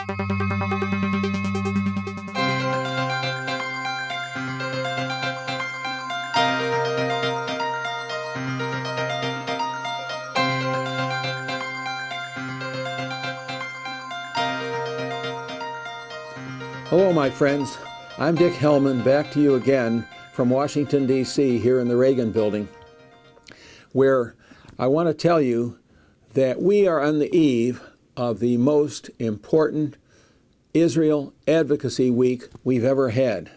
Hello, my friends. I'm Dick Hellman, back to you again from Washington, D.C., here in the Reagan Building, where I want to tell you that we are on the eve of the most important Israel Advocacy Week we've ever had.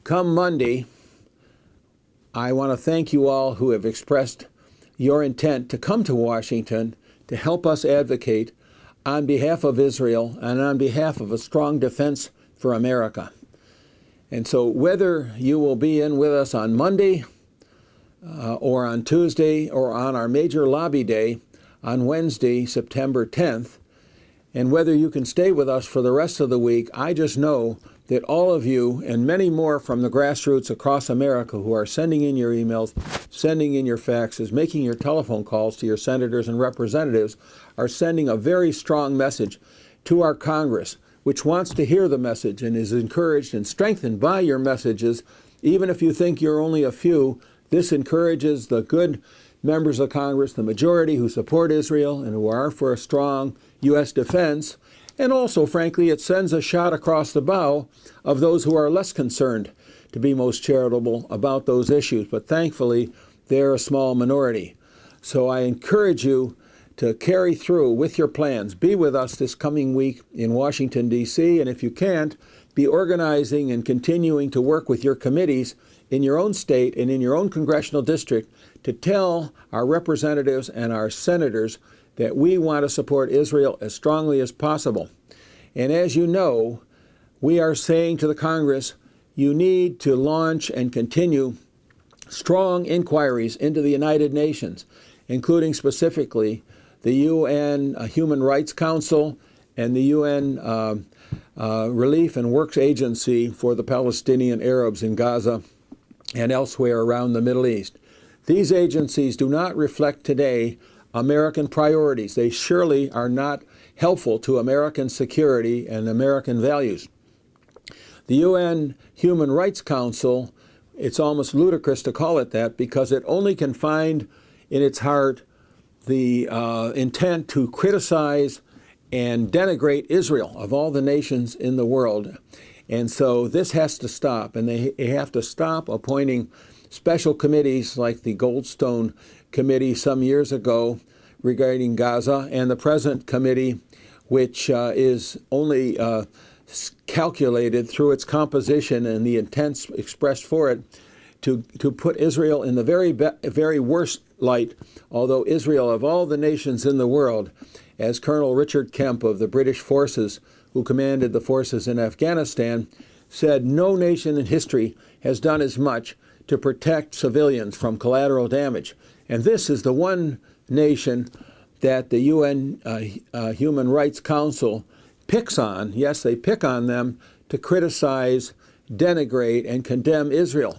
Come Monday, I want to thank you all who have expressed your intent to come to Washington to help us advocate on behalf of Israel and on behalf of a strong defense for America. And so whether you will be in with us on Monday or on Tuesday or on our major lobby day on Wednesday, September 10th, and whether you can stay with us for the rest of the week, I just know that all of you and many more from the grassroots across America who are sending in your emails, sending in your faxes, making your telephone calls to your senators and representatives are sending a very strong message to our Congress, which wants to hear the message and is encouraged and strengthened by your messages. Even if you think you're only a few, this encourages the good members of Congress, the majority who support Israel and who are for a strong U.S. defense. And also, frankly, it sends a shot across the bow of those who are less concerned to be most charitable about those issues. But thankfully, they're a small minority. So I encourage you to carry through with your plans. Be with us this coming week in Washington, D.C., and if you can't, be organizing and continuing to work with your committees in your own state and in your own congressional district to tell our representatives and our senators that we want to support Israel as strongly as possible. And as you know, we are saying to the Congress, you need to launch and continue strong inquiries into the United Nations, including specifically the UN Human Rights Council and the UN Relief and Works Agency for the Palestinian Arabs in Gaza and elsewhere around the Middle East. These agencies do not reflect today American priorities. They surely are not helpful to American security and American values. The UN Human Rights Council, it's almost ludicrous to call it that because it only can find in its heart the intent to criticize and denigrate Israel of all the nations in the world. And so this has to stop, and they have to stop appointing special committees like the Goldstone Committee some years ago regarding Gaza and the present committee, which is only calculated through its composition and the intents expressed for it to put Israel in the very worst light, although Israel, of all the nations in the world, as Colonel Richard Kemp of the British forces, who commanded the forces in Afghanistan, said no nation in history has done as much to protect civilians from collateral damage. And this is the one nation that the UN Human Rights Council picks on. Yes, they pick on them to criticize, denigrate, and condemn Israel.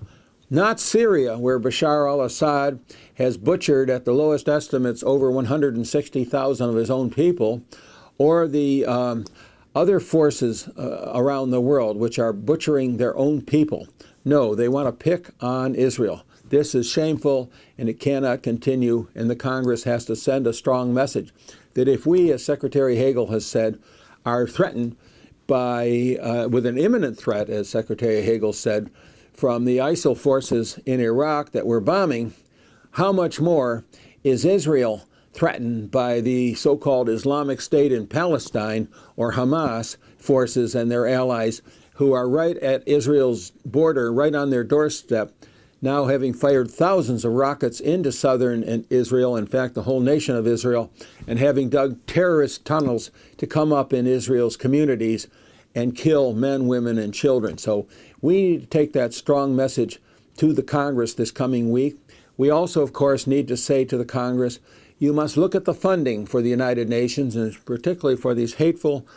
Not Syria, where Bashar al-Assad has butchered, at the lowest estimates, over 160,000 of his own people, or the other forces around the world which are butchering their own people. No, they want to pick on Israel. This is shameful, and it cannot continue, and the Congress has to send a strong message that if we, as Secretary Hagel has said, are threatened by, with an imminent threat, as Secretary Hagel said, from the ISIL forces in Iraq that we're bombing, how much more is Israel threatened by the so-called Islamic State in Palestine, or Hamas forces and their allies, who are right at Israel's border, right on their doorstep, now having fired thousands of rockets into southern Israel, in fact, the whole nation of Israel, and having dug terrorist tunnels to come up in Israel's communities and kill men, women, and children. So we need to take that strong message to the Congress this coming week. We also, of course, need to say to the Congress, you must look at the funding for the United Nations, and particularly for these hateful,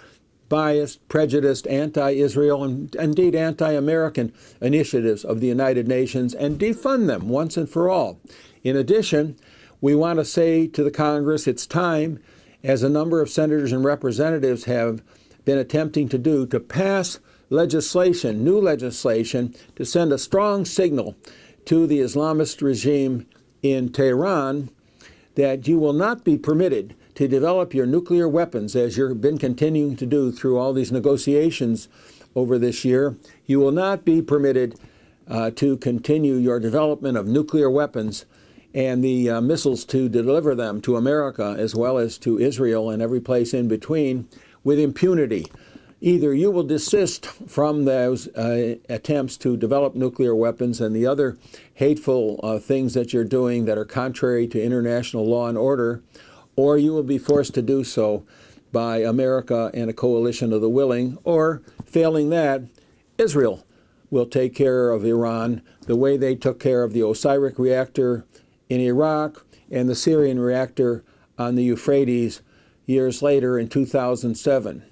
biased, prejudiced, anti-Israel, and indeed anti-American initiatives of the United Nations, and defund them once and for all. In addition, we want to say to the Congress, it's time, as a number of senators and representatives have been attempting to do to pass legislation, new legislation, to send a strong signal to the Islamist regime in Tehran that you will not be permitted to develop your nuclear weapons, as you've been continuing to do through all these negotiations over this year. You will not be permitted to continue your development of nuclear weapons and the missiles to deliver them to America as well as to Israel and every place in between with impunity. Either you will desist from those attempts to develop nuclear weapons and the other hateful things that you're doing that are contrary to international law and order, or you will be forced to do so by America and a coalition of the willing, or failing that, Israel will take care of Iran the way they took care of the Osiris reactor in Iraq and the Syrian reactor on the Euphrates years later in 2007.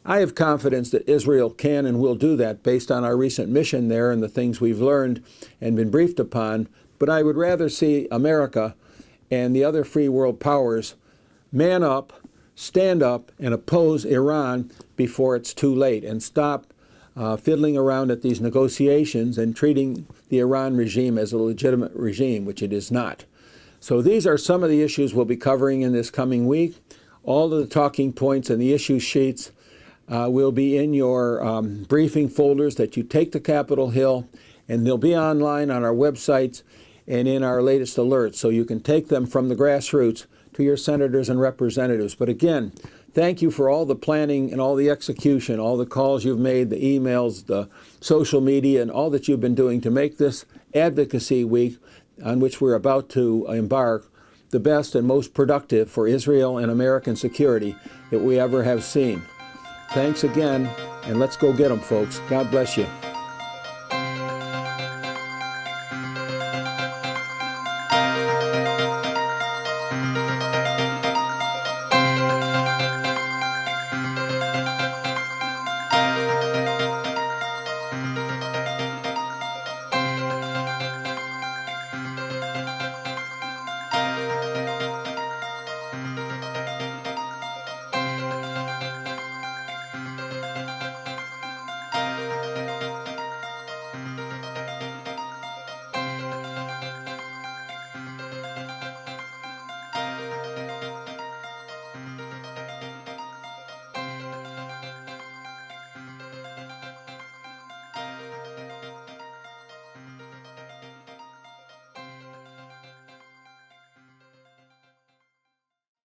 I have confidence that Israel can and will do that based on our recent mission there and the things we've learned and been briefed upon, but I would rather see America and the other free world powers man up, stand up, and oppose Iran before it's too late, and stop fiddling around at these negotiations and treating the Iran regime as a legitimate regime, which it is not. So these are some of the issues we'll be covering in this coming week. All of the talking points and the issue sheets will be in your briefing folders that you take to Capitol Hill, and they'll be online on our websites and in our latest alerts, so you can take them from the grassroots to your senators and representatives. But again, thank you for all the planning and all the execution, all the calls you've made, the emails, the social media, and all that you've been doing to make this Advocacy Week, on which we're about to embark, the best and most productive for Israel and American security that we ever have seen. Thanks again, and let's go get them, folks. God bless you.